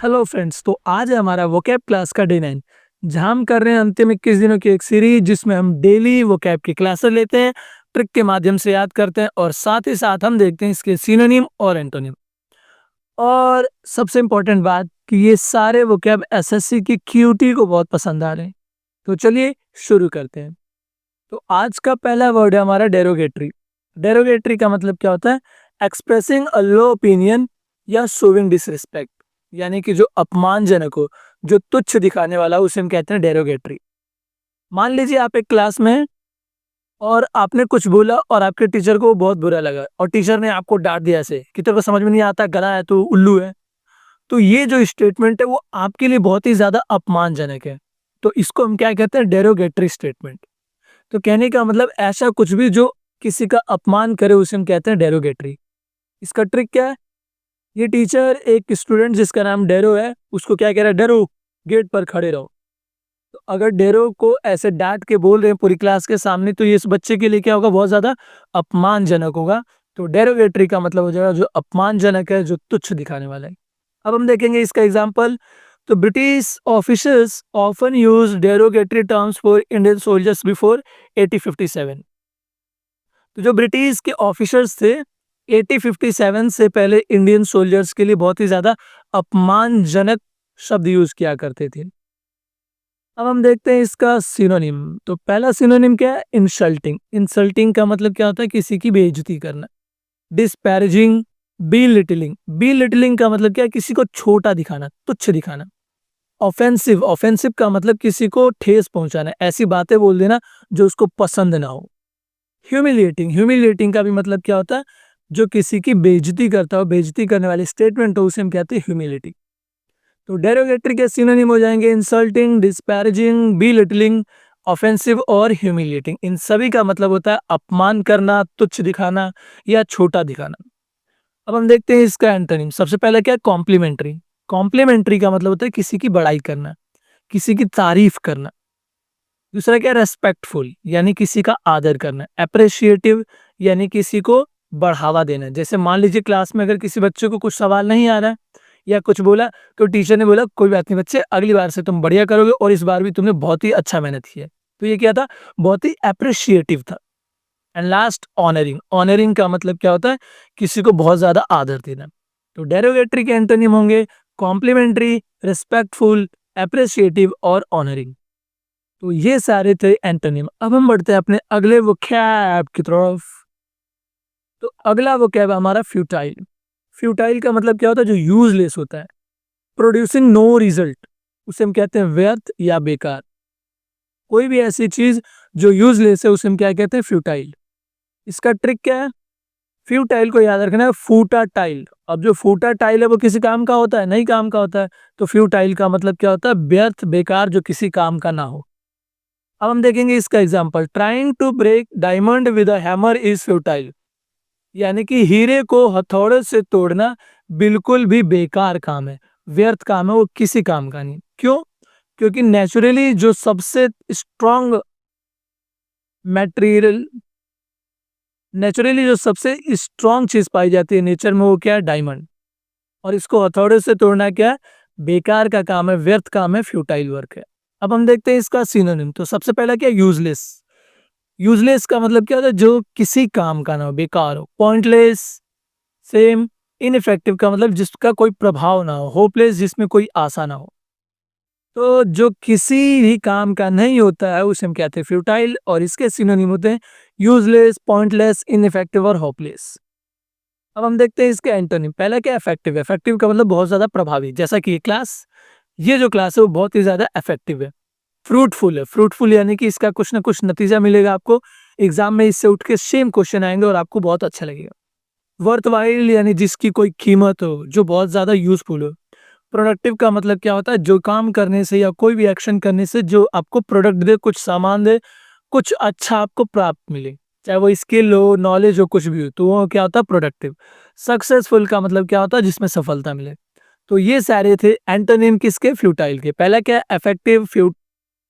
Hello friends, तो आज है हमारा वोकैब क्लास का डे 9 जहां हम कर रहे हैं अंतिम 21 दिनों की एक सीरीज जिसमें हम डेली वोकैब की क्लासेस लेते हैं, ट्रिक के माध्यम से याद करते हैं और साथ ही साथ हम देखते हैं इसके सिनोनिम और एंटोनिम। और सबसे इम्पोर्टेंट बात कि ये सारे वोकैब एसएससी की क्यूटी को बहुत पसंद आ रहे हैं। तो चलिए शुरू करते हैं। तो आज का पहला वर्ड है हमारा डेरोगेटरी। डेरोगेटरी का मतलब क्या होता है? एक्सप्रेसिंग अ लो ओपिनियन या शोविंग डिसरिस्पेक्ट, यानी कि जो अपमानजनक हो, जो तुच्छ दिखाने वाला हो, उसे हम कहते हैं डेरोगेटरी। मान लीजिए आप एक क्लास में हैं और आपने कुछ बोला और आपके टीचर को बहुत बुरा लगा और टीचर ने आपको डांट दिया ऐसे कि तेरे को समझ में नहीं आता, गधा है तू, उल्लू है। तो ये जो स्टेटमेंट है वो आपके लिए बहुत ही ज्यादा अपमानजनक है। तो इसको हम क्या कहते हैं? Derogatory statement. तो कहने का मतलब ऐसा कुछ भी जो किसी का अपमान करे उसे हम कहते हैं डेरोगेटरी। इसका ट्रिक क्या है? ये टीचर एक स्टूडेंट जिसका नाम डेरो है उसको क्या कह रहा है? डेरो, गेट पर खड़े रहो। तो अगर डेरो को ऐसे डांट के बोल रहे हैं पूरी क्लास के सामने तो ये इस बच्चे के लिए क्या होगा? बहुत ज्यादा अपमानजनक होगा। तो डेरोगेटरी का मतलब हो जाएगा जो अपमानजनक है, जो तुच्छ दिखाने वाला है। अब हम देखेंगे इसका एग्जाम्पल। तो British officers often use derogatory terms for Indian soldiers before 1857। तो जो ब्रिटिश के ऑफिसर्स थे 1857 से पहले इंडियन सोल्जर्स के लिए बहुत ही ज्यादा अपमानजनक शब्द यूज किया करते थे। अब हम देखते हैं इसका सिनोनिम। तो पहला सिनोनिम क्या है? इंसल्टिंग। इंसल्टिंग का मतलब क्या होता है? किसी की बेइज्जती करना। Disparaging, belittling. Belittling का मतलब क्या है? किसी को छोटा दिखाना, तुच्छ दिखाना। ऑफेंसिव, ऑफेंसिव का मतलब किसी को ठेस पहुंचाना, ऐसी बातें बोल देना जो उसको पसंद ना हो। ह्यूमिलिएटिंग, ह्यूमिलिएटिंग का भी मतलब क्या होता है? जो किसी की बेइज्जती करता हो, बेइज्जती करने वाली स्टेटमेंट हो, उसे हम कहते हैं ह्यूमिलिटी। तो डेरोगेटरी के सिनोनिम हो जाएंगे इंसल्टिंग, डिस्पैरेजिंग, बिलिटलिंग, ऑफेंसिव और ह्यूमिलिएटिंग। इन सभी का मतलब होता है अपमान करना, तुच्छ दिखाना या छोटा दिखाना। अब हम देखते हैं इसका एंटोनिम। सबसे पहले क्या है? कॉम्प्लीमेंट्री। कॉम्प्लीमेंट्री का मतलब होता है किसी की बड़ाई करना, किसी की तारीफ करना। दूसरा क्या? रेस्पेक्टफुल, यानी किसी का आदर करना। अप्रिशिएटिव, यानी किसी को बढ़ावा देना। जैसे मान लीजिए क्लास में अगर किसी बच्चे को कुछ सवाल नहीं आ रहा है या कुछ बोला तो टीचर ने बोला कोई बात नहीं बच्चे, अगली बार से तुम बढ़िया करोगे और इस बार भी तुमने बहुत ही अच्छा मेहनत किया है। तो ये क्या था? बहुत ही अप्रिशिएटिव था। And last honouring. ऑनरिंग का मतलब क्या होता है? किसी को बहुत ज्यादा आदर देना। तो डेरोगेटरी के एंटोनिम होंगे कॉम्प्लीमेंट्री, रिस्पेक्टफुल, अप्रिशिएटिव और ऑनरिंग। तो ये सारे थे एंटोनिम। अब हम बढ़ते हैं अपने अगले वोकैब की तरफ। तो अगला वोकैब हमारा फ्यूटाइल। फ्यूटाइल का मतलब क्या होता है? जो यूजलेस होता है, प्रोड्यूसिंग नो रिजल्ट, उसे हम कहते हैं व्यर्थ या बेकार। कोई भी ऐसी चीज जो यूजलेस है उसे हम क्या कहते हैं? फ्यूटाइल। इसका ट्रिक क्या है? फ्यूटाइल को याद रखना है फूटा टाइल। अब जो फूटा टाइल है वो किसी काम का होता है? नहीं काम का होता है। तो फ्यूटाइल का मतलब क्या होता है? व्यर्थ, बेकार, जो किसी काम का ना हो। अब हम देखेंगे इसका example. Trying to break diamond with a hammer is futile, यानी कि हीरे को हथौड़े से तोड़ना बिल्कुल भी बेकार काम है, व्यर्थ काम है, वो किसी काम का नहीं। क्यों? क्योंकि नेचुरली जो सबसे स्ट्रॉन्ग मटेरियल, नेचुरली जो सबसे स्ट्रॉन्ग चीज पाई जाती है नेचर में वो क्या है? डायमंड। और इसको हथौड़े से तोड़ना क्या है? बेकार का काम है, व्यर्थ काम है, फ्यूटाइल वर्क है। अब हम देखते हैं इसका सिनोनिम। तो सबसे पहला क्या? यूजलेस। यूजलेस का मतलब क्या होता है? जो किसी काम का ना हो, बेकार हो। Pointless, same. इनइफेक्टिव का मतलब जिसका कोई प्रभाव ना हो। होपलेस, जिसमें कोई आशा ना हो। तो जो किसी भी काम का नहीं होता है उसे हम कहते हैं फ्यूटाइल और इसके सिनोनिम होते हैं यूजलेस, पॉइंटलेस, इनइफेक्टिव और होपलेस। अब हम देखते हैं इसके एंटोनिम। पहला क्या? इफेक्टिव। इफेक्टिव का मतलब बहुत ज्यादा प्रभावी, जैसा कि ये क्लास, ये जो क्लास है वो बहुत ही ज्यादा इफेक्टिव है। फ्रूटफुल है। फ्रूटफुल यानी कि इसका कुछ ना कुछ नतीजा मिलेगा आपको एग्जाम में, इससे उठ के सेम क्वेश्चन आएंगे और आपको बहुत अच्छा लगेगा। वर्थवाइल यानी जिसकी कोई कीमत हो, जो बहुत ज्यादा यूजफुल हो। प्रोडक्टिव का मतलब क्या होता है? जो काम करने से या कोई भी एक्शन करने से जो आपको प्रोडक्ट दे, कुछ सामान दे, कुछ अच्छा आपको प्राप्त मिले, चाहे वो स्किल हो, नॉलेज हो, कुछ भी हो, तो वो क्या होता है? प्रोडक्टिव। सक्सेसफुल का मतलब क्या होता है? जिसमें सफलता मिले। तो ये सारे थे एंटोनिम किसके? फ्यूटाइल के। पहला क्या? इफेक्टिव,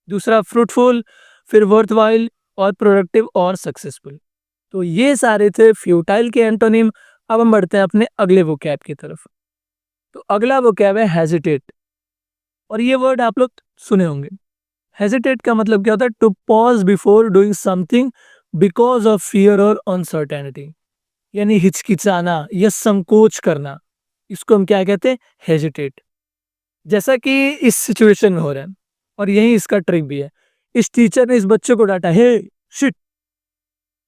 दूसरा फ्रूटफुल, फिर वर्थवाइल और प्रोडक्टिव और सक्सेसफुल। तो ये सारे थे फ्यूटाइल के एंटोनिम। अब हम बढ़ते हैं अपने अगले वोकैब की तरफ। तो अगला vocab है हेजिटेट, और ये वर्ड आप लोग सुने होंगे। हेजिटेट का मतलब क्या होता है? To pause before doing something because of fear और अनसर्टेनिटी, यानी हिचकिचाना या संकोच करना, इसको हम क्या कहते हैं? हेजिटेट। जैसा कि इस सिचुएशन में हो रहा है, और यही इसका ट्रिक भी है। इस टीचर ने इस बच्चे को डांटा, हे शिट।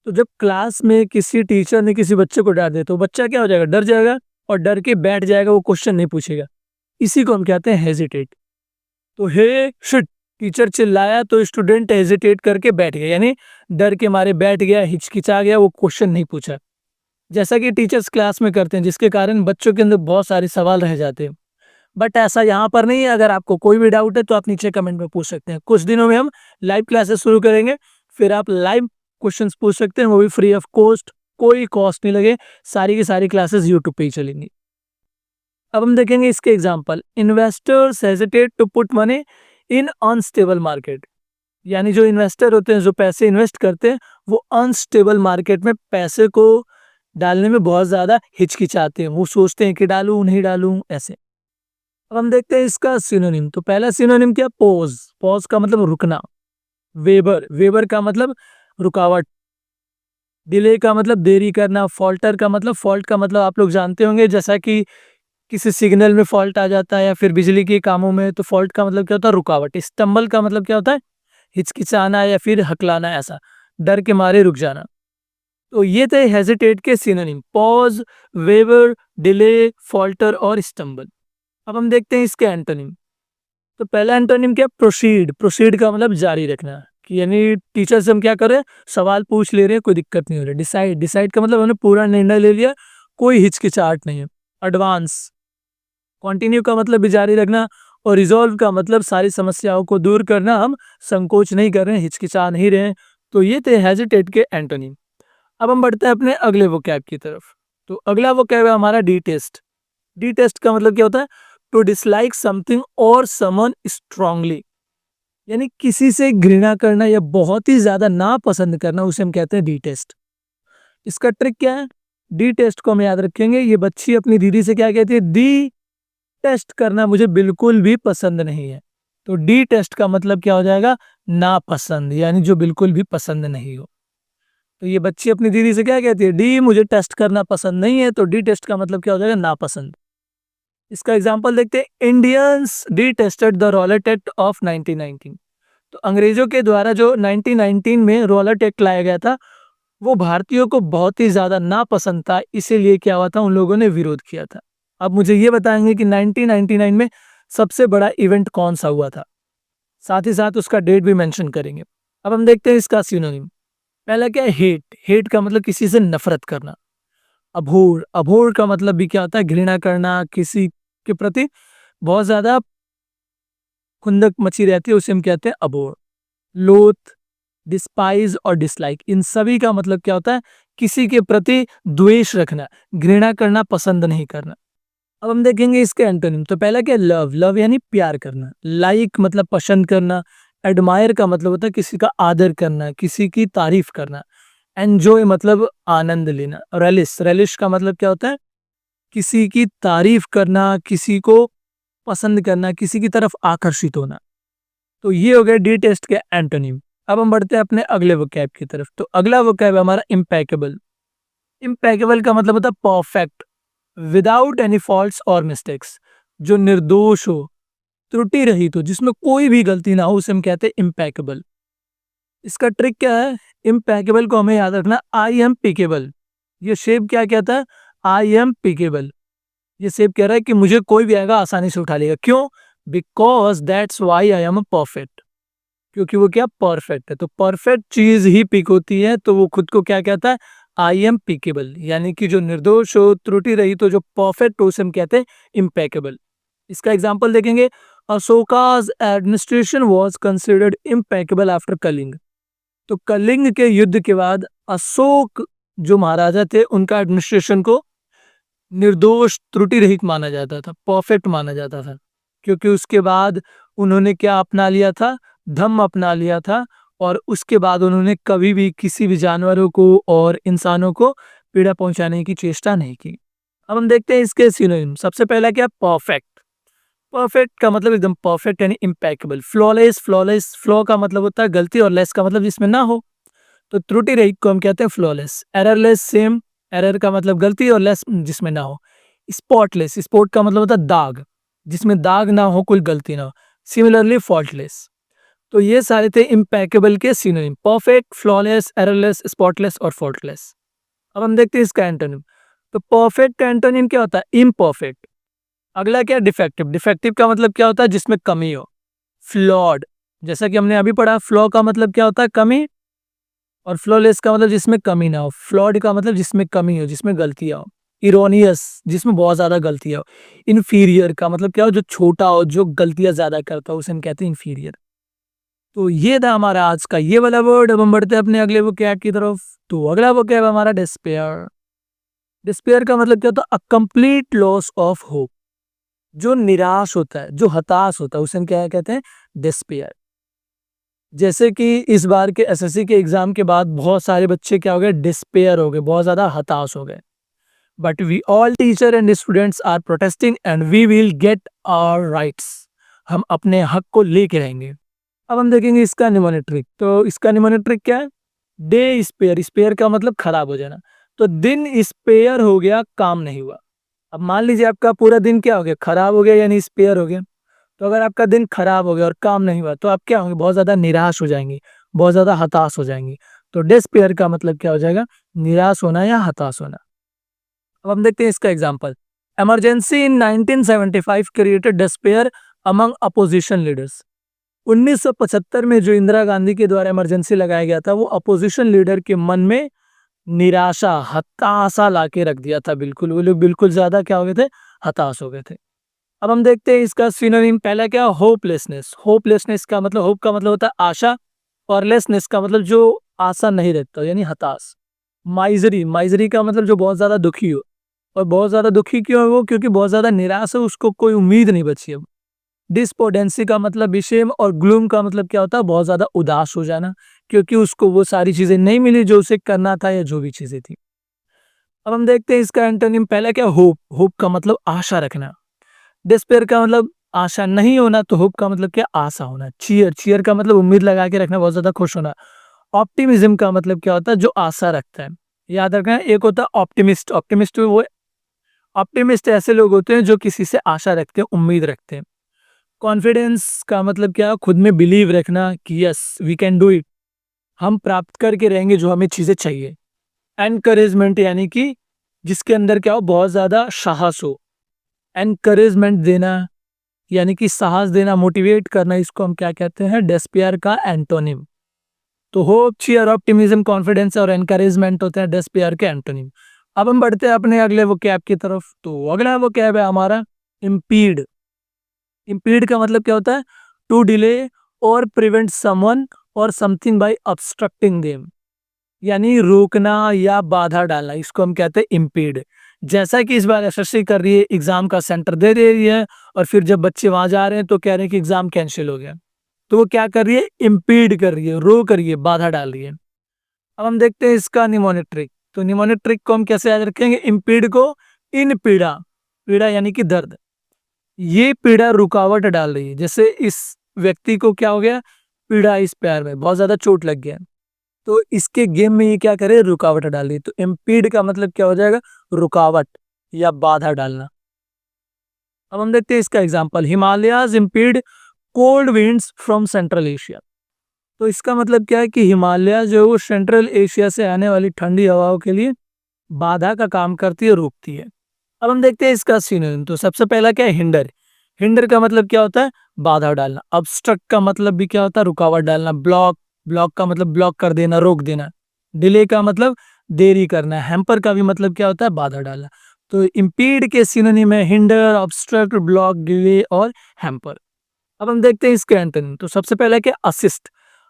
तो जब क्लास में किसी टीचर ने किसी बच्चे को डांट दे तो बच्चा क्या हो जाएगा? डर जाएगा, और डर के बैठ जाएगा, वो क्वेश्चन नहीं पूछेगा। इसी को हम कहते हैं हेजिटेट। तो हे शिट, टीचर चिल्लाया तो स्टूडेंट हेजिटेट करके बैठ गया, यानी डर के मारे बैठ गया, हिचकिचा गया, वो क्वेश्चन नहीं पूछा। जैसा कि टीचर्स क्लास में करते हैं, जिसके कारण बच्चों के अंदर बहुत सारे सवाल रह जाते हैं। बट ऐसा यहाँ पर नहीं है। अगर आपको कोई भी डाउट है तो आप नीचे कमेंट में पूछ सकते हैं। कुछ दिनों में हम लाइव क्लासेस शुरू करेंगे, फिर आप लाइव क्वेश्चंस पूछ सकते हैं, वो भी फ्री ऑफ कॉस्ट, कोई कॉस्ट नहीं लगे। सारी की सारी क्लासेस यूट्यूब पे ही चलेंगी। अब हम देखेंगे इसके example. Investors hesitate to put money in unstable market, यानी जो इन्वेस्टर होते हैं, जो पैसे इन्वेस्ट करते हैं, वो अनस्टेबल मार्केट में पैसे को डालने में बहुत ज्यादा हिचकिचाते हैं। वो सोचते हैं कि डालूं नहीं डालूं, ऐसे। अब हम देखते हैं इसका सिनोनिम। तो पहला सिनोनिम क्या? पॉज। पॉज का मतलब रुकना। वेबर, वेबर का मतलब रुकावट। डिले का मतलब देरी करना। फॉल्टर का मतलब, फॉल्ट का मतलब आप लोग जानते होंगे, जैसा कि किसी सिग्नल में फॉल्ट आ जाता है या फिर बिजली के कामों में, तो फॉल्ट का मतलब क्या होता है? रुकावट। स्टम्बल का मतलब क्या होता है? हिचकिचाना या फिर हकलाना, ऐसा डर के मारे रुक जाना। तो ये थे हेजिटेट के synonym: pause, waver, delay, falter और स्टम्बल। अब हम देखते हैं इसके एंटोनिम। तो पहला एंटोनिम क्या? प्रोसीड। प्रोसीड का मतलब जारी रखना, कि यानी टीचर से हम क्या कर रहे हैं? सवाल पूछ ले रहे हैं, कोई दिक्कत नहीं हो रही। डिसाइड, डिसाइड का मतलब हमने पूरा निर्णय ले लिया, कोई हिचकिचाहट नहीं है। एडवांस। कंटिन्यू का मतलब भी जारी रखना, और रिजॉल्व का मतलब सारी समस्याओं को दूर करना। हम संकोच नहीं कर रहे हैं, हिचकिचा नहीं रहे हैं। तो ये थे हेजिटेट के एंटोनिम। अब हम बढ़ते हैं अपने अगले वोकैब की तरफ। तो अगला वोकैब है हमारा डिटेस्ट। डिटेस्ट का मतलब क्या होता है? टू डिसलाइक समथिंग और समवन स्ट्रांगली, यानी किसी से घृणा करना या बहुत ही ज्यादा ना पसंद करना, उसे हम कहते हैं डिटेस्ट। इसका ट्रिक क्या है? डी टेस्ट को हम याद रखेंगे। ये बच्ची अपनी दीदी से क्या कहती है? डी टेस्ट करना मुझे बिल्कुल भी पसंद नहीं है। तो डी टेस्ट का मतलब क्या हो जाएगा? नापसंद, यानी जो बिल्कुल भी पसंद नहीं हो। तो ये बच्ची अपनी दीदी से क्या कहती है? डी मुझे टेस्ट करना पसंद नहीं है। तो डी टेस्ट का मतलब क्या हो जाएगा? नापसंद। इसका एग्जाम्पल देखते हैं। Indians detested the Rowlatt act of 1919। तो अंग्रेजों के द्वारा जो 1919 में रॉलेट एक्ट लाया गया था, वो भारतीयों को बहुत ही ज्यादा नापसंद था। इसीलिए क्या हुआ था? उन लोगों ने विरोध किया था। अब मुझे ये बताएंगे कि 1999 में सबसे बड़ा इवेंट कौन सा हुआ था, साथ ही साथ उसका डेट भी मेंशन करेंगे। अब हम देखते हैं इसका सिनोनिम। पहला क्या है? हेट। हेट का मतलब किसी से नफरत करना। अभोर, अभोर का मतलब भी क्या होता है? घृणा करना, किसी के प्रति बहुत ज्यादा खुंदक मची रहती है, उसे हम कहते हैं अबोर। लोथ, डिस्पाइज और डिसलाइक, इन सभी का मतलब क्या होता है? किसी के प्रति द्वेष रखना, घृणा करना, पसंद नहीं करना। अब हम देखेंगे इसके एंटोनिम। तो पहला क्या? लव। लव यानी प्यार करना। लाइक मतलब पसंद करना। एडमायर का मतलब होता है किसी का आदर करना, किसी की तारीफ करना। एंजॉय मतलब आनंद लेना। रेलिश, रेलिश का मतलब क्या होता है? किसी की तारीफ करना, किसी को पसंद करना, किसी की तरफ आकर्षित होना। तो ये हो गया डी टेस्ट के एंटोनिम। अब हम बढ़ते हैं अपने अगले वोकैब की तरफ। तो अगला वोकैब है हमारा इम्पेकेबल। इम्पेकेबल का मतलब होता है परफेक्ट, विदाउट एनी फॉल्ट्स और मिस्टेक्स। जो निर्दोष हो, त्रुटि रहित हो, जिसमें कोई भी गलती ना हो, उसे हम कहते हैं इम्पेकेबल। इसका ट्रिक क्या है? इम्पेकेबल को हमें याद रखना, आई एम पिकेबल। ये शेप क्या कहता है? I am peccable. ये शेप कह रहा है कि मुझे कोई भी आएगा आसानी से उठा लेगा। क्यों? Because that's why I am perfect. क्योंकि वो क्या? परफेक्ट है। तो परफेक्ट चीज ही पिक होती है। तो वो खुद को क्या कहता है? आई एम पिकेबल, यानी कि जो निर्दोष हो, त्रुटि रही, तो जो परफेक्ट हो, उसे हम कहते हैं इम्पेकेबल। इसका एग्जाम्पल देखेंगे। Ashoka's administration was considered impeccable after Kalinga. तो कलिंग के युद्ध के बाद अशोक जो महाराजा थे, उनका एडमिनिस्ट्रेशन को निर्दोष, त्रुटि रहित माना जाता था, परफेक्ट माना जाता था। क्योंकि उसके बाद उन्होंने क्या अपना लिया था? धम्म अपना लिया था। और उसके बाद उन्होंने कभी भी किसी भी जानवरों को और इंसानों को पीड़ा पहुंचाने की चेष्टा नहीं की। अब हम देखते हैं इसके सिनोनिम। सबसे पहला क्या, परफेक्ट। परफेक्ट का मतलब एकदम परफेक्ट यानी इम्पेकेबल। फ्लॉलेस, फ्लॉलेस, फ्लॉ का मतलब होता है गलती और लेस का मतलब जिसमें ना हो, तो त्रुटि रहित को हम कहते हैं फ्लॉलेस। एररलेस सेम, एरर का मतलब गलती और लेस जिसमें ना हो। स्पॉटलेस, स्पॉट का मतलब होता है दाग, जिसमें दाग ना हो, कोई गलती ना हो। Similarly faultless. तो ये सारे थे इम्पेकेबल के synonym, perfect, flawless, errorless, spotless और फॉल्टलेस। अब हम देखते हैं इसका एंटोनिम। तो परफेक्ट का एंटोनिम क्या होता है, इम्परफेक्ट। अगला क्या, डिफेक्टिव। डिफेक्टिव का मतलब क्या होता है, जिसमें कमी हो। फ्लॉड, जैसा कि हमने अभी पढ़ा, फ्लॉ का मतलब क्या होता है, कमी, और फ्लॉलेस का मतलब जिसमें कमी ना हो। फ्लॉड का मतलब जिसमें कमी हो, जिसमें गलतियां हो। इरोनियस, जिसमें बहुत ज्यादा गलतियां हो। इन्फीरियर का मतलब क्या हो, जो छोटा हो, जो गलतियां ज्यादा करता हो, उसे हम कहते हैं इन्फीरियर। तो ये था हमारा आज का ये वाला वर्ड। अब हम बढ़ते हैं अपने अगले वोकैब की तरफ। तो अगला वोकैब हमारा डिस्पेयर। डिस्पेयर का मतलब क्या होता है, a complete loss of hope. जो निराश होता है, जो हताश होता है, उसे हम क्या कहते हैं, डिस्पेयर। जैसे कि इस बार के एसएससी के एग्जाम के बाद बहुत सारे बच्चे क्या हो गए, डिस्पेयर हो गए, बहुत ज्यादा हताश हो गए। But we all teacher and students are protesting and we will get our rights. हम अपने हक को लेके रहेंगे। अब हम देखेंगे इसका निमोनिक ट्रिक। तो इसका निमोनिक ट्रिक क्या है, डे स्पेयर। स्पेयर का मतलब खराब हो जाना। तो दिन स्पेयर हो गया, काम नहीं हुआ। अब मान लीजिए आपका पूरा दिन क्या हो गया, खराब हो गया, यानी स्पेयर हो गया। तो अगर आपका दिन खराब हो गया और काम नहीं हुआ, तो आप क्या होंगे, बहुत ज्यादा निराश हो जाएंगे, बहुत ज्यादा हताश हो जाएंगे। तो डिस्पेयर का मतलब क्या हो जाएगा, निराश होना या हताश होना। अब हम देखते हैं इसका example. Emergency in 1975 created despair among opposition leaders. 1975 में जो इंदिरा गांधी के द्वारा इमरजेंसी लगाया गया था, वो अपोजिशन लीडर के मन में निराशा, हताशा लाके रख दिया था। बिल्कुल वो लोग बिल्कुल ज्यादा क्या हो गए थे, हताश हो गए थे। अब हम देखते हैं इसका सिनोनिम। पहला क्या, होपलेसनेस। होपलेसनेस का मतलब, होप का मतलब होता है आशा, और लेसनेस का मतलब जो आशा नहीं रखता, यानी हताश। माइजरी, माइजरी का मतलब जो बहुत ज्यादा दुखी हो। और बहुत ज्यादा दुखी क्यों है वो, क्योंकि बहुत ज्यादा निराश है, उसको कोई उम्मीद नहीं बची अब। डिस्पोडेंसी का मतलब विषेम, और ग्लूम का मतलब क्या होता है, बहुत ज्यादा उदास हो जाना, क्योंकि उसको वो सारी चीजें नहीं मिली जो उसे करना था, या जो भी चीजें थी। अब हम देखते हैं इसका एंटोनिम। पहला क्या, होप। होप का मतलब आशा रखना। डिस्पेयर का मतलब आशा नहीं होना, तो होप का मतलब क्या, आशा होना। चीयर, चीयर का मतलब उम्मीद लगा के रखना, बहुत ज्यादा खुश होना। ऑप्टिमिज्म का मतलब क्या होता है, जो आशा रखता है। याद रखना, एक होता है ऑप्टिमिस्ट। ऑप्टिमिस्ट वो, ऑप्टिमिस्ट ऐसे लोग होते हैं जो किसी से आशा रखते हैं, उम्मीद रखते हैं। कॉन्फिडेंस का मतलब क्या, खुद में बिलीव रखना कि yes we can do it, हम प्राप्त करके रहेंगे जो हमें चीजें चाहिए। एनकरेजमेंट यानी कि जिसके अंदर क्या हो, बहुत ज्यादा साहस हो। एनकरेजमेंट देना यानी कि साहस देना, मोटिवेट करना, इसको हम क्या कहते हैं, डिस्पेयर का एंटोनिम। तो होप, चीयर, ऑप्टिमिज्म, कॉन्फिडेंस और एनकरेजमेंट होते हैं डिस्पेयर के एंटोनिम। अब हम बढ़ते हैं अपने अगले वो कैब की तरफ। तो अगला वो कैब है हमारा इम्पीड। इम्पीड का मतलब क्या होता है, टू डिले और प्रिवेंट समवन और समथिंग बाय obstructing देम, यानी रोकना या बाधा डालना, इसको हम कहते हैं इम्पीड। जैसा कि इस बार एसएससी कर रही है, एग्जाम का सेंटर दे दे रही है, और फिर जब बच्चे वहां जा रहे हैं तो कह रहे हैं कि एग्जाम कैंसिल हो गया। तो वो क्या कर रही है, इम्पीड कर रही है, रोक रही है, बाधा डाल रही है। अब हम देखते हैं इसका निमोनिक ट्रिक। तो निमोनिक ट्रिक को हम कैसे याद रखेंगे, इम्पीड को इन पीड़ा, पीड़ा यानी कि दर्द, ये पीड़ा रुकावट डाल रही है। जैसे इस व्यक्ति को क्या हो गया, पीड़ा इस पैर में, बहुत ज्यादा चोट लग गया, तो इसके गेम में ये क्या करे, रुकावट डाल रही है। तो इम्पीड का मतलब क्या हो जाएगा, रुकावट या बाधा डालना। अब हम देखते हैं इसका example. Himalayas impede cold winds from central Asia. तो इसका मतलब क्या है कि हिमालय जो है वो सेंट्रल एशिया से आने वाली ठंडी हवाओं के लिए बाधा का काम करती है, रोकती है। अब हम देखते हैं इसका सिनोनिम। तो सबसे पहला क्या है, हिंडर। हिंडर का मतलब क्या होता है, बाधा डालना। ऑब्स्ट्रक्ट का मतलब भी क्या होता है, रुकावट डालना। ब्लॉक, ब्लॉक का मतलब ब्लॉक कर देना, रोक देना। डिले का मतलब देरी करना। हैम्पर का भी मतलब क्या होता है, बाधा डालना। तो इम्पीड के सिनोनिम है हिंडर, ऑब्स्ट्रक्ट, ब्लॉक, डिले और हैम्पर। अब हम देखते हैं इसके एंटोनिम। तो सबसे पहला क्या, असिस्ट।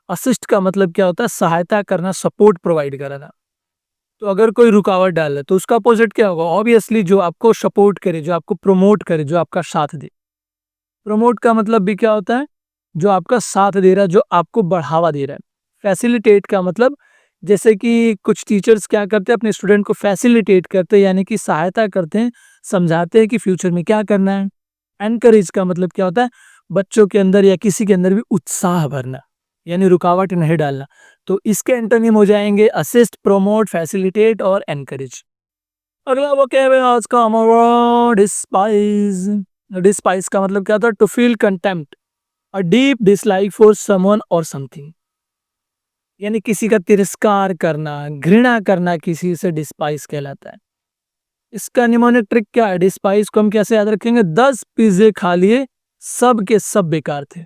असिस्ट का मतलब क्या होता है, सहायता करना, सपोर्ट प्रोवाइड करना। तो अगर कोई रुकावट डाल है तो उसका अपोजिट क्या होगा, ऑब्वियसली जो आपको सपोर्ट करे, जो आपको प्रमोट करे, जो आपका साथ दे। प्रमोट का मतलब भी क्या होता है, जो आपका साथ दे रहा है, जो आपको बढ़ावा दे रहा है। फैसिलिटेट का मतलब जैसे कि कुछ टीचर्स क्या करते हैं, अपने स्टूडेंट को फैसिलिटेट करते हैं, यानी कि सहायता करते हैं, समझाते हैं कि फ्यूचर में क्या करना है। एनकरेज का मतलब क्या होता है, बच्चों के अंदर या किसी के अंदर भी उत्साह भरना, यानी रुकावट नहीं डालना। तो इसके एंटोनिम हो जाएंगे असिस्ट, प्रोमोट, फैसिलिटेट और एनकरेज। अगला वो क्या है आज का हमारा, डिस्पाइज। डिस्पाइज का मतलब क्या होता है, to feel contempt, a deep dislike for someone और समथिंग, यानी किसी का तिरस्कार करना, घृणा करना किसी से डिस्पाइज कहलाता है। इसका निमोनिक ट्रिक क्या है, डिस्पाइज को हम कैसे याद रखेंगे, 10 पिज्जे खा लिए, सब के सब बेकार थे।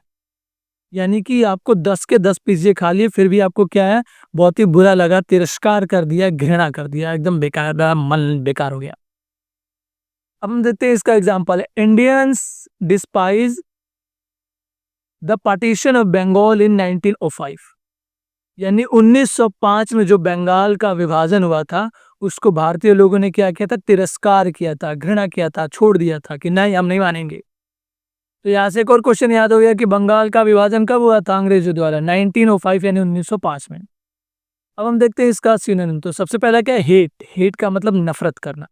यानी कि आपको 10 के 10 पिज्जे खा लिए, फिर भी आपको क्या है, बहुत ही बुरा लगा, तिरस्कार कर दिया, घृणा कर दिया, एकदम बेकार, मन बेकार हो गया। अब हम देखते हैं इसका एग्जाम्पल है, Indians despise the partition of Bengal in 1905, यानी 1905 में जो बंगाल का विभाजन हुआ था, उसको भारतीय लोगों ने क्या किया था, तिरस्कार किया था, घृणा किया था, छोड़ दिया था कि नहीं हम नहीं मानेंगे। तो यहाँ से एक और क्वेश्चन याद हो गया कि बंगाल का विभाजन कब हुआ था, अंग्रेजों द्वारा, 1905 यानी 1905 में। अब हम देखते हैं इसका सिनोनिम। तो सबसे पहला क्या है, हेट। हेट का मतलब नफरत करना।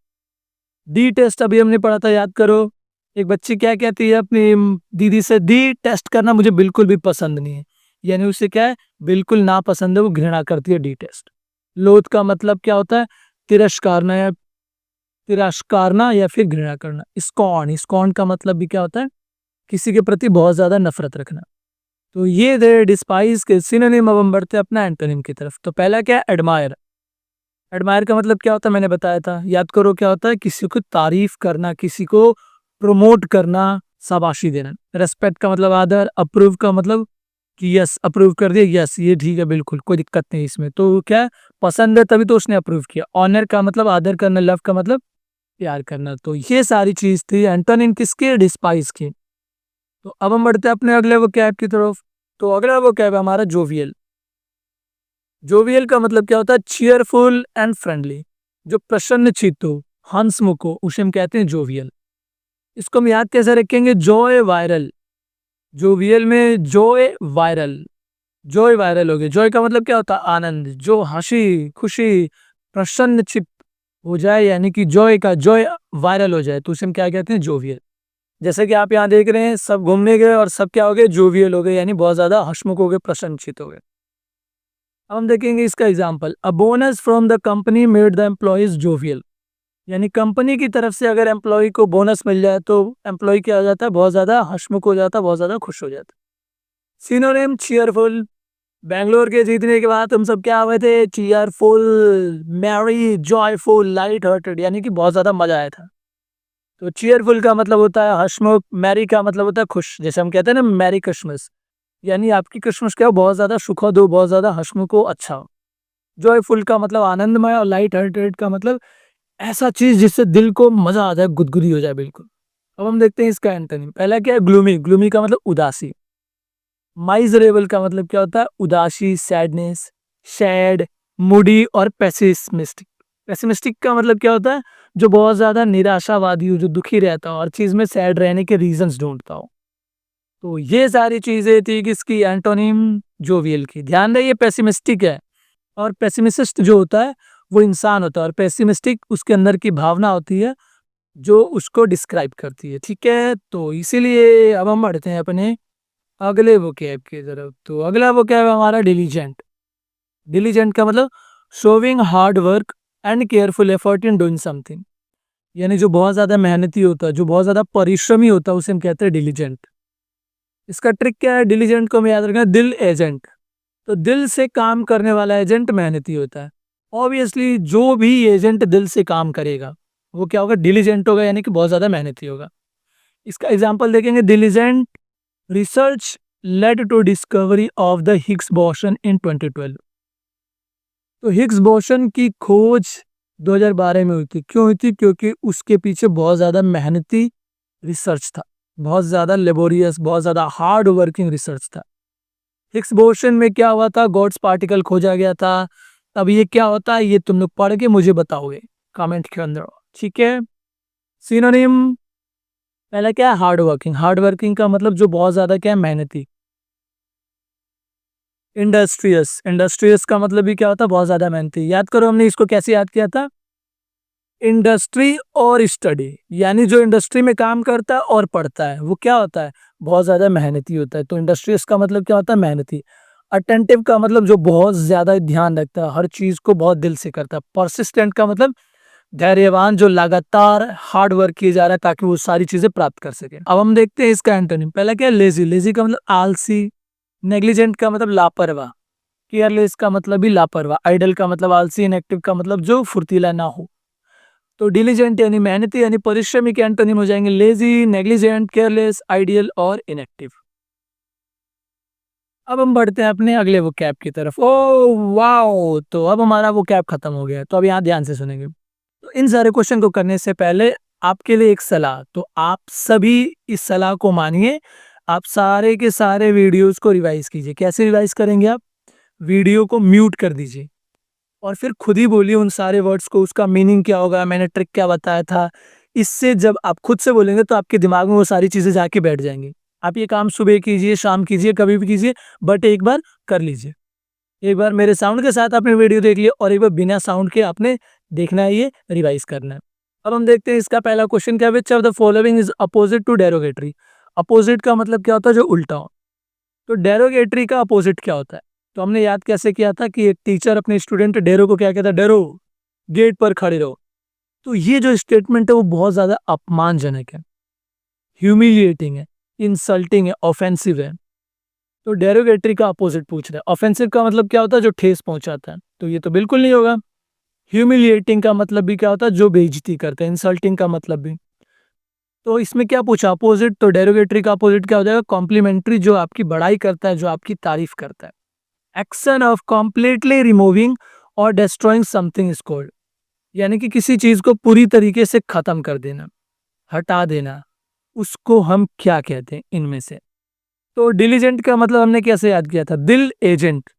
डी टेस्ट अभी हमने पढ़ा था, याद करो। एक बच्ची क्या कहती है अपनी दीदी से, डी टेस्ट करना मुझे बिल्कुल भी पसंद नहीं है, यानी उसे क्या है, बिल्कुल नापसंद है, वो घृणा करती है डी टेस्ट। लोथ का मतलब क्या होता है, तिरस्कारना या फिर घृणा करना। स्कॉन का मतलब भी क्या होता है, किसी के प्रति बहुत ज्यादा नफरत रखना। तो ये थे डिस्पाइज के सिनोनिम। अब हम बढ़ते हैं अपना एंटोनिम की तरफ। तो पहला क्या है, एडमायर। एडमायर का मतलब क्या होता है, मैंने बताया था, याद करो क्या होता है, किसी को तारीफ करना, किसी को प्रमोट करना, शाबाशी देना। रेस्पेक्ट का मतलब आदर। अप्रूव का मतलब कि यस, अप्रूव कर दिया, यस ये ठीक है, बिल्कुल कोई दिक्कत नहीं इसमें, तो क्या है, पसंद है तभी तो उसने अप्रूव किया। ऑनर का मतलब आदर करना। लव का मतलब प्यार करना। तो ये सारी चीज थी एंटोनिम किसके, डिस्पाइज की। तो अब हम बढ़ते हैं अपने अगले वोकैब की तरफ। तो अगला वोकैब है हमारा जोवियल। जोवियल का मतलब क्या होता है, चीयरफुल एंड फ्रेंडली, जो प्रसन्न चित्त हो, हंसमुख हो, उसे हम कहते हैं जोवियल। इसको हम याद कैसे रखेंगे, जॉय वायरल। जोवियल में जॉय वायरल, जॉय वायरल हो गया। जॉय का मतलब क्या होता है, आनंद, जो हंसी खुशी प्रसन्न चित्त हो जाए, यानी कि जॉय का जॉय वायरल हो जाए, तो उसे हम क्या कहते हैं, जोवियल। जैसे कि आप यहाँ देख रहे हैं, सब घूमने गए और सब क्या हो गए, जोवियल हो गए, यानी बहुत ज्यादा हंसमुख हो गए, प्रसन्नचित हो गए। अब हम देखेंगे इसका example, a bonus from the company made the employees jovial, यानी कंपनी की तरफ से अगर एम्प्लॉय को बोनस मिल जाए तो एम्प्लॉय क्या हो जाता है, बहुत ज्यादा हंसमुख हो जाता है, बहुत ज्यादा खुश हो जाता है। Synonym cheerful. बैंगलोर के जीतने के बाद हम सब क्या हुए थे, cheerful, merry, joyful, light hearted, यानी कि बहुत ज्यादा मजा आया था। तो चीयरफुल का मतलब होता है हंसमुख, मैरी का मतलब होता है खुश, जैसे हम कहते हैं ना मैरी क्रिसमस, यानी आपकी क्रिसमस क्या हो, बहुत ज्यादा सुखद हो, बहुत ज्यादा हंसमुख हो, अच्छा हो। जॉयफुल का मतलब आनंदमय, और लाइट हार्टेड का मतलब ऐसा चीज जिससे दिल को मजा आ जाए, गुदगुदी हो जाए बिल्कुल। अब हम देखते हैं इसका एंटोनिम। पहला क्या है, ग्लूमी। ग्लूमी का मतलब उदासी। माइजरेबल का मतलब क्या होता है, उदासी, सैडनेस, सैड, मूडी और पेसिमिस्टिक। पेसिमिस्टिक का मतलब क्या होता है, जो बहुत ज्यादा निराशावादी हो, जो दुखी रहता हो, हर चीज में सैड रहने के रीजंस ढूंढता हो। तो ये सारी चीजें थी किसकी, एंटोनिम जोवियल की। ध्यान रहे ये पेसिमिस्टिक है, और पेसिमिस्ट जो होता है वो इंसान होता है, और पेसिमिस्टिक उसके अंदर की भावना होती है जो उसको डिस्क्राइब करती है, ठीक है। तो इसीलिए अब हम बढ़ते हैं अपने अगले वोकैब की तरफ। तो अगला वोकैब हमारा डिलीजेंट। डिलीजेंट का मतलब showing hard work and careful effort in doing something, यानी जो बहुत ज्यादा मेहनती होता है, जो बहुत ज्यादा परिश्रमी होता है, उसे हम कहते हैं डिलीजेंट। इसका ट्रिक क्या है, डिलीजेंट को हम याद रखना, दिल एजेंट। तो दिल से काम करने वाला एजेंट मेहनती होता है। ऑब्वियसली जो भी एजेंट दिल से काम करेगा वो क्या होगा, डिलीजेंट होगा, यानी कि बहुत ज्यादा मेहनती होगा। इसका एग्जांपल देखेंगे, diligent research led to discovery of the Higgs boson in 2012। तो हिग्स बोसन की खोज 2012 में हुई थी। क्यों हुई थी, क्योंकि उसके पीछे बहुत ज्यादा मेहनती रिसर्च था, बहुत ज्यादा लेबोरियस, बहुत ज्यादा हार्ड वर्किंग रिसर्च था। हिग्स बोसन में क्या हुआ था, गॉड्स पार्टिकल खोजा गया था। अब ये क्या होता है, ये तुम लोग पढ़ के मुझे बताओगे कमेंट के अंदर, ठीक है। सिनोनिम पहला क्या है, हार्ड वर्किंग। हार्ड वर्किंग का मतलब जो बहुत ज्यादा क्या है, मेहनती। इंडस्ट्रियस, इंडस्ट्रियस का मतलब भी क्या होता है? बहुत ज्यादा मेहनती। याद करो हमने इसको कैसे याद किया था? इंडस्ट्री और स्टडी, यानी जो इंडस्ट्री में काम करता है और पढ़ता है वो क्या होता है? बहुत ज्यादा मेहनती होता है। तो इंडस्ट्रियस का मतलब क्या होता है? मेहनती। अटेंटिव का मतलब जो बहुत ज्यादा ध्यान रखता है, हर चीज को बहुत दिल से करता है। परसिस्टेंट का मतलब धैर्यवान, जो लगातार हार्ड वर्क किए जा रहा है ताकि वो सारी चीजें प्राप्त कर सके। अब हम देखते हैं इसका एंटोनिम। पहला क्या है? लेजी। लेजी का मतलब आलसी। नेग्लिजेंट का मतलब लापरवाह। केयरलेस का मतलब भी लापरवाह। आइडल का मतलब आलसी। इनएक्टिव का मतलब जो फुर्तीला ना हो। तो डिलीजेंट यानी मेहनती यानी परिश्रमी के एंटोनिम हो जाएंगे लेजी, नेग्लिजेंट, केयरलेस, आइडियल और इनएक्टिव। अब हम बढ़ते हैं अपने अगले वोकैब की तरफ। Oh wow! तो अब हमारा वोकैब खत्म हो गया है। तो अब यहाँ ध्यान से सुनेंगे। तो इन सारे क्वेश्चन को करने से पहले आपके लिए एक सलाह। तो आप सभी इस सलाह को मानिए। आप सारे के सारे वीडियोस को रिवाइज कीजिए। कैसे रिवाइज करेंगे आप? वीडियो को म्यूट कर दीजिए और फिर खुद ही बोलिए उन सारे वर्ड्स को, उसका मीनिंग क्या होगा, मैंने ट्रिक क्या बताया था। इससे जब आप खुद से बोलेंगे तो आपके दिमाग में वो सारी चीजें जाके बैठ जाएंगी। आप ये काम सुबह कीजिए, शाम कीजिए, कभी भी कीजिए, बट एक बार कर लीजिए। एक बार मेरे साउंड के साथ आपने वीडियो देख लिया और एक बार बिना साउंड के आपने देखना है, ये रिवाइज करना है। अब हम देखते हैं इसका पहला क्वेश्चन क्या है? Which of the following is opposite to derogatory? Opposite का मतलब क्या होता है? जो उल्टा हो। तो डेरोगेटरी का अपोजिट क्या होता है? तो हमने याद कैसे किया था कि एक टीचर अपने स्टूडेंट डेरो को क्या कहता है? डेरो, गेट पर खड़े रहो। तो ये जो स्टेटमेंट है वो बहुत ज्यादा अपमानजनक है, ह्यूमिलिएटिंग है, इंसल्टिंग है, ऑफेंसिव है। तो डेरोगेटरी का अपोजिट पूछ रहा है। ऑफेंसिव का मतलब क्या होता है? जो ठेस पहुंचाता है। तो ये तो बिल्कुल नहीं होगा। ह्यूमिलिएटिंग का मतलब भी क्या होता है? जो बेइज्जती करता है। इंसल्टिंग का मतलब भी। तो इसमें क्या पूछा? अपोजिट। तो डेरोगेटरी का अपोजिट क्या हो जाएगा? कॉम्प्लीमेंट्री, जो आपकी बड़ाई करता है, जो आपकी तारीफ करता है। एक्शन ऑफ कंप्लीटली रिमूविंग और डिस्ट्रॉइंग समथिंग इज कॉल्ड, यानी कि किसी चीज को पूरी तरीके से खत्म कर देना, हटा देना, उसको हम क्या कहते हैं इनमें से? तो डिलीजेंट का मतलब हमने कैसे याद किया था? दिल एजेंट,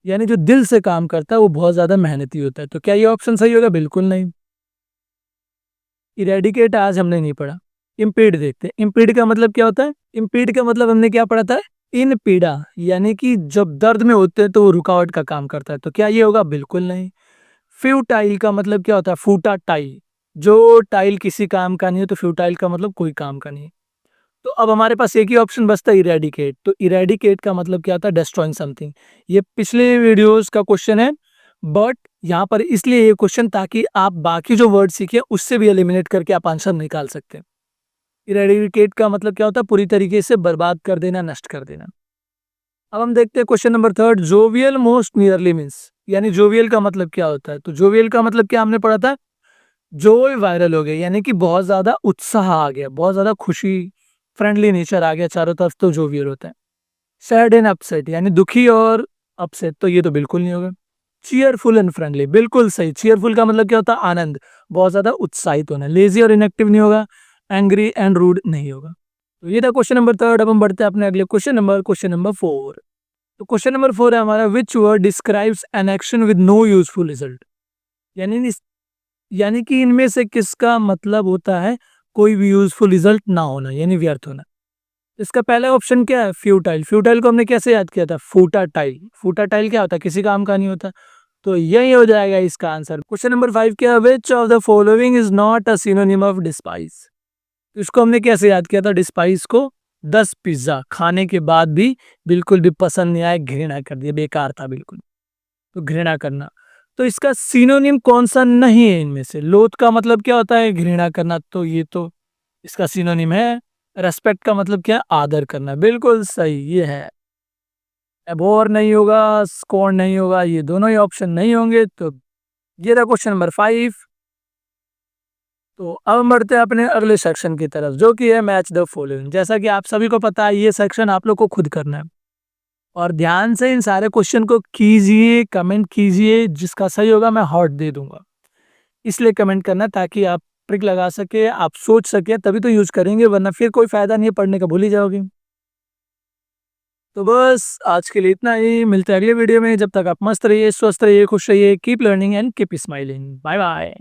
यानी जो दिल से काम करता है वो बहुत ज्यादा मेहनती होता है। तो क्या ये ऑप्शन सही होगा? बिल्कुल नहीं। इरेडिकेट आज हमने नहीं पढ़ा। इम्पीड देखते हैं। इम्पीड का मतलब क्या होता है? इम्पीड का मतलब हमने क्या पढ़ा था? इन पीड़ा, यानी कि जब दर्द में होते हैं तो वो रुकावट का काम करता है। तो क्या ये होगा? बिल्कुल नहीं। फ्यूटाइल का मतलब क्या होता है? फूटा टाइल, जो टाइल किसी काम का नहीं है। तो फ्यूटाइल का मतलब कोई काम का नहीं। तो अब हमारे पास एक ही ऑप्शन बचता है, इरेडिकेट। तो इरेडिकेट का मतलब क्या होता है? Destroying something. ये पिछले वीडियोस का क्वेश्चन है, बट यहाँ पर इसलिए ये क्वेश्चन ताकि आप बाकी जो वर्ड सीखे उससे भी एलिमिनेट करके आप आंसर निकाल सकते हैं। इरेडिकेट का मतलब क्या होता है? पूरी तरीके से बर्बाद कर देना, नष्ट कर देना। अब हम देखते हैं question number third. Jovial most nearly means, यानी जोवियल का मतलब क्या होता है? तो जोवियल का मतलब क्या हमने पढ़ा था? जोय वायरल हो गया, यानी कि बहुत ज्यादा उत्साह आ गया, बहुत ज्यादा खुशी, फ्रेंडली नेचर आ गया चारों तरफ, तो जोवियल होता है। सैड एंड अपसेट, यानी दुखी और अपसेट, तो ये तो बिल्कुल नहीं होगा। चीयरफुल एंड फ्रेंडली, बिल्कुल सही। चीयरफुल का मतलब क्या होता है? आनंद, बहुत ज्यादा उत्साहित होना। लेजी और इनएक्टिव नहीं होगा। एंग्री एंड रूड नहीं होगा। तो ये था क्वेश्चन नंबर थर्ड। अब हम बढ़ते हैं अपने अगले क्वेश्चन नंबर फोर। तो क्वेश्चन नंबर फोर है हमारा, which word describes an action with no useful result? यानी यानी कि इनमें से किसका मतलब होता है कोई भी यूजफुल रिजल्ट ना होना, यानी व्यर्थ होना? इसका पहला ऑप्शन क्या है? फ्यूटाइल। फ्यूटाइल को हमने कैसे याद किया था? फूटा टाइल। फूटा टाइल क्या होता है? किसी काम का नहीं होता। तो यही हो जाएगा इसका आंसर। क्वेश्चन नंबर फाइव क्या है? Which of the following is not a synonym of despise? इसको हमने कैसे याद किया था? डिस्पाइज को 10 पिज्जा खाने के बाद भी बिल्कुल भी पसंद नहीं आया, घृणा कर दिया, बेकार था बिल्कुल। तो घृणा करना। तो इसका सिनोनिम कौन सा नहीं है इनमें से? लोथ का मतलब क्या होता है? घृणा करना, तो ये तो इसका सिनोनिम है। रेस्पेक्ट का मतलब क्या है? आदर करना, बिल्कुल सही ये है। एबोर नहीं होगा, स्कॉन नहीं होगा, ये दोनों ही ऑप्शन नहीं होंगे। तो ये था क्वेश्चन नंबर फाइव। तो अब हम बढ़ते हैं अपने अगले सेक्शन की तरफ, जो कि है मैच द फॉलोइंग। जैसा कि आप सभी को पता है, ये सेक्शन आप लोग को खुद करना है और ध्यान से इन सारे क्वेश्चन को कीजिए, कमेंट कीजिए। जिसका सही होगा मैं हार्ट दे दूंगा, इसलिए कमेंट करना ताकि आप ट्रिक लगा सके, आप सोच सके, तभी तो यूज करेंगे, वरना फिर कोई फायदा नहीं है, पढ़ने का भूल ही जाओगे। तो बस आज के लिए इतना ही। मिलते हैं अगले वीडियो में। जब तक आप मस्त रहिए, स्वस्थ रहिए, खुश रहिए। Keep learning and keep smiling. Bye bye.